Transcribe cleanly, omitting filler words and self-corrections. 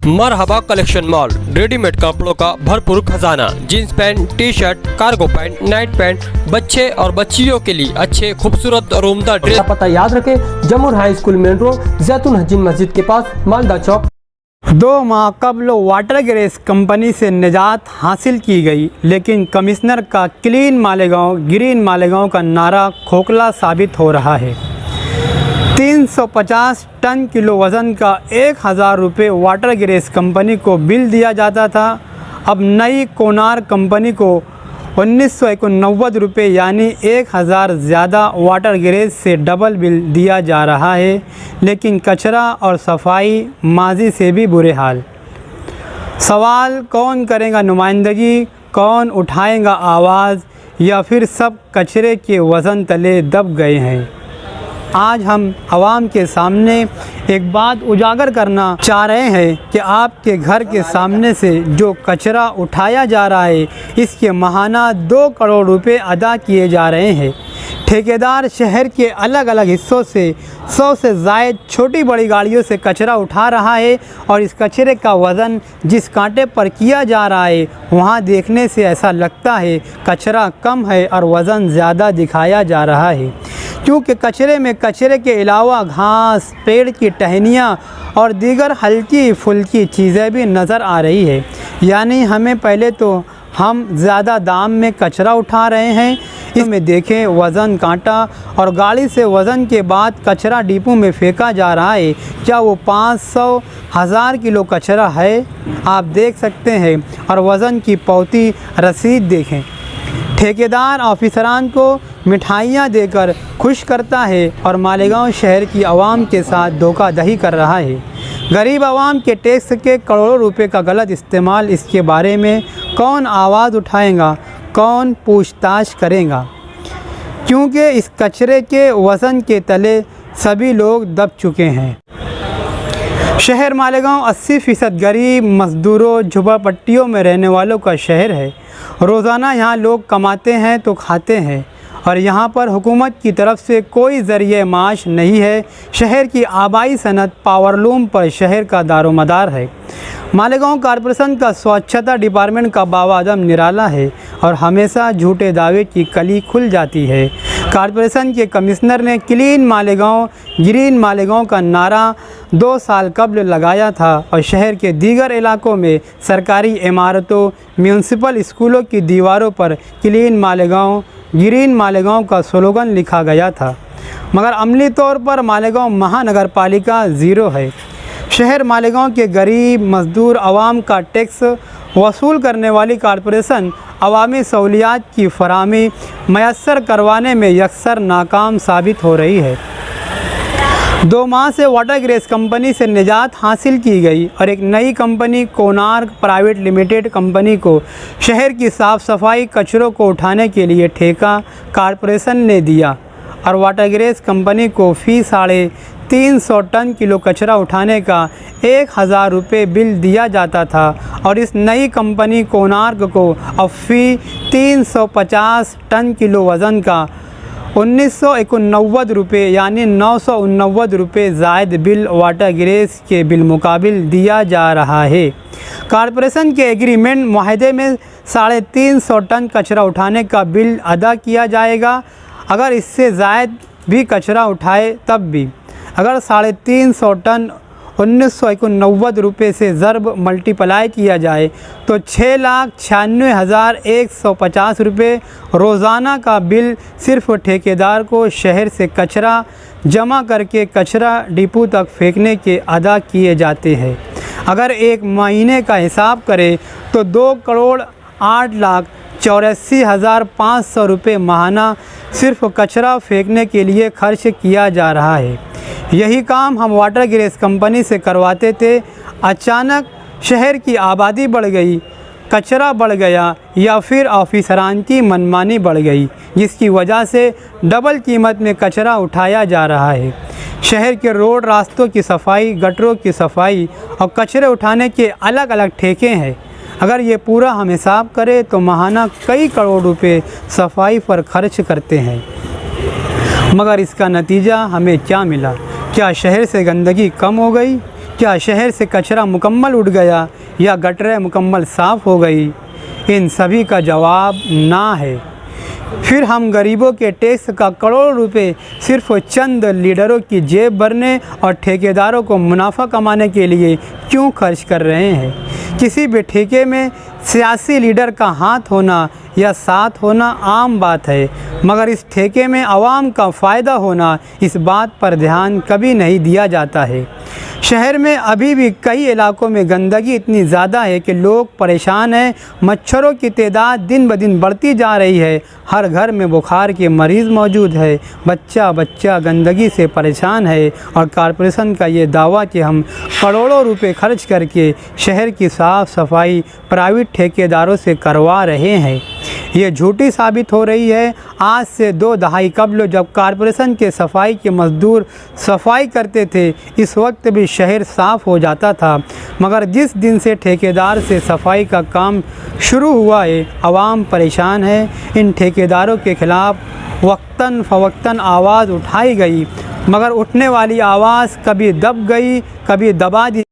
मरहबा collection mall, readymade कपड़ों का भरपूर खजाना। Jeans pant, T shirt, cargo pant, night pant, बच्चे और बच्चियों के लिए अच्छे खूबसूरत और उम्दा ड्रेस। पता याद रखें, जमुर हाई स्कूल मेन रोड, जैतून हजीन मस्जिद के पास, मालदा चौक। 2 माह कबल वाटर गैरेज कंपनी से निजात हासिल की गई, लेकिन कमिश्नर का क्लीन मालेगांव ग्रीन मालेगांव का नारा खोखला साबित हो रहा है। 350 टन किलो वज़न का 1000 रुपये वाटर गैरेज कंपनी को बिल दिया जाता था। अब नई कोनार कंपनी को 1991 रुपये यानी 1000 ज़्यादा वाटर गैरेज से डबल बिल दिया जा रहा है। लेकिन कचरा और सफाई माजी से भी बुरे हाल। सवाल, कौन करेगा नुमाइंदगी, कौन उठाएगा आवाज़, या फिर सब कचरे के वज़न तले दब गए हैं। आज हम आवाम के सामने एक बात उजागर करना चाह रहे हैं कि आपके घर के सामने से जो कचरा उठाया जा रहा है, इसके माहाना 2 करोड़ रुपए अदा किए जा रहे हैं। ठेकेदार शहर के अलग अलग हिस्सों से 100 से ज़ायद छोटी बड़ी गाड़ियों से कचरा उठा रहा है और इस कचरे का वज़न जिस कांटे पर किया जा रहा है, वहाँ देखने से ऐसा लगता है कचरा कम है और वज़न ज़्यादा दिखाया जा रहा है। क्योंकि कचरे में कचरे के अलावा घास, पेड़ की टहनियाँ और दीगर हल्की फुल्की चीज़ें भी नज़र आ रही है। यानी हमें पहले तो हम ज़्यादा दाम में कचरा उठा रहे हैं, इसमें देखें वज़न कांटा और गाड़ी से वज़न के बाद कचरा डिपो में फेंका जा रहा है। क्या वो 500 1000 किलो कचरा है? आप देख सकते हैं। और वज़न की पौती रसीद देखें। ठेकेदार ऑफिसरान को मिठाइयाँ देकर खुश करता है और मालेगांव शहर की आवाम के साथ धोखाधड़ी कर रहा है। गरीब आवाम के टैक्स के करोड़ों रुपए का गलत इस्तेमाल, इसके बारे में कौन आवाज़ उठाएगा, कौन पूछताछ करेगा? क्योंकि इस कचरे के वज़न के तले सभी लोग दब चुके हैं। शहर मालेगांव 80% गरीब मज़दूरों, झुंपड़पट्टियों में रहने वालों का शहर है। रोज़ाना यहाँ लोग कमाते हैं तो खाते हैं और यहाँ पर हुकूमत की तरफ से कोई ज़रिए माश नहीं है। शहर की आबाई सनत पावरलूम पर शहर का दारोमदार है। मालेगांव कॉरपोरेशन का स्वच्छता डिपार्टमेंट का बावादम निराला है और हमेशा झूठे दावे की कली खुल जाती है। कॉरपोरेशन के कमिश्नर ने क्लीन मालेगांव ग्रीन मालेगांव का नारा 2 साल कबल लगाया था और शहर के दीगर इलाकों में सरकारी इमारतों, म्यूनसिपल स्कूलों की दीवारों पर क्लीन मालेगांव ग्रीन मालेगांव का स्लोगन लिखा गया था। मगर अमली तौर पर मालेगांव महानगर पालिका ज़ीरो है। शहर मालेगांव के गरीब मज़दूर आवाम का टैक्स वसूल करने वाली कॉरपोरेशन अवामी सहूलियात की फराहमी मैसर करवाने में यकसर नाकाम साबित हो रही है। 2 माह से वाटर गैरेज कंपनी से निजात हासिल की गई और एक नई company Konark private limited company को शहर की साफ़ सफाई, कचरों को उठाने के लिए ठेका कॉरपोरेशन ने दिया और वाटर गैरेज कंपनी को फ़ी 350 टन किलो कचरा उठाने का 1000 रुपये बिल दिया जाता था। और इस नई कंपनी कोनार्क को अब फ़ी 350 टन किलो वज़न का 1991 रुपये यानी 989 रुपये ज़ायद बिल वाटर गैरेज के बिल मुकाबिल दिया जा रहा है। कॉरपोरेशन के एग्रीमेंट माहदे में 350 टन कचरा उठाने का बिल अदा किया जाएगा। अगर इससे ज़ायद भी कचरा उठाए तब भी अगर 350 टन 1991 रुपये से ज़रब मल्टीप्लाई किया जाए तो 6,96,150 रुपये रोज़ाना का बिल सिर्फ ठेकेदार को शहर से कचरा जमा करके कचरा डिपो तक फेंकने के अदा किए जाते हैं। अगर एक महीने का हिसाब करें तो 2,08,84,500 रुपये माहाना सिर्फ कचरा फेंकने के लिए खर्च किया जा रहा है। यही काम हम वाटर गैरेज कंपनी से करवाते थे। अचानक शहर की आबादी बढ़ गई, कचरा बढ़ गया या फिर ऑफिसरान की मनमानी बढ़ गई, जिसकी वजह से डबल कीमत में कचरा उठाया जा रहा है। शहर के रोड रास्तों की सफाई, गटरों की सफाई और कचरे उठाने के अलग अलग ठेके हैं। अगर ये पूरा हम हिसाब करें तो माहाना कई करोड़ रुपए सफाई पर खर्च करते हैं। मगर इसका नतीजा हमें क्या मिला? क्या शहर से गंदगी कम हो गई? क्या शहर से कचरा मुकम्मल उड़ गया या गटरें मुकम्मल साफ़ हो गई? इन सभी का जवाब ना है। फिर हम गरीबों के टैक्स का करोड़ों रुपए सिर्फ चंद लीडरों की जेब भरने और ठेकेदारों को मुनाफा कमाने के लिए क्यों खर्च कर रहे हैं? किसी भी ठेके में सियासी लीडर का हाथ होना या साथ होना आम बात है, मगर इस ठेके में आवाम का फ़ायदा होना, इस बात पर ध्यान कभी नहीं दिया जाता है। शहर में अभी भी कई इलाकों में गंदगी इतनी ज़्यादा है कि लोग परेशान हैं। मच्छरों की तादाद दिन ब दिन बढ़ती जा रही है। हर घर में बुखार के मरीज़ मौजूद है। बच्चा बच्चा गंदगी से परेशान है और कॉरपोरेशन का ये दावा कि हम करोड़ों रुपए खर्च करके शहर की साफ़ सफाई प्राइवेट ठेकेदारों से करवा रहे हैं, ये झूठी साबित हो रही है। आज से 2 दहाई कबल जब कॉरपोरेशन के सफाई के मज़दूर सफाई करते थे, इस वक्त भी शहर साफ़ हो जाता था, मगर जिस दिन से ठेकेदार से सफाई का काम शुरू हुआ है, आवाम परेशान है। इन ठेकेदारों के ख़िलाफ़ वक्तन फ़वक्तन आवाज़ उठाई गई, मगर उठने वाली आवाज़ कभी दब गई, कभी दबा दी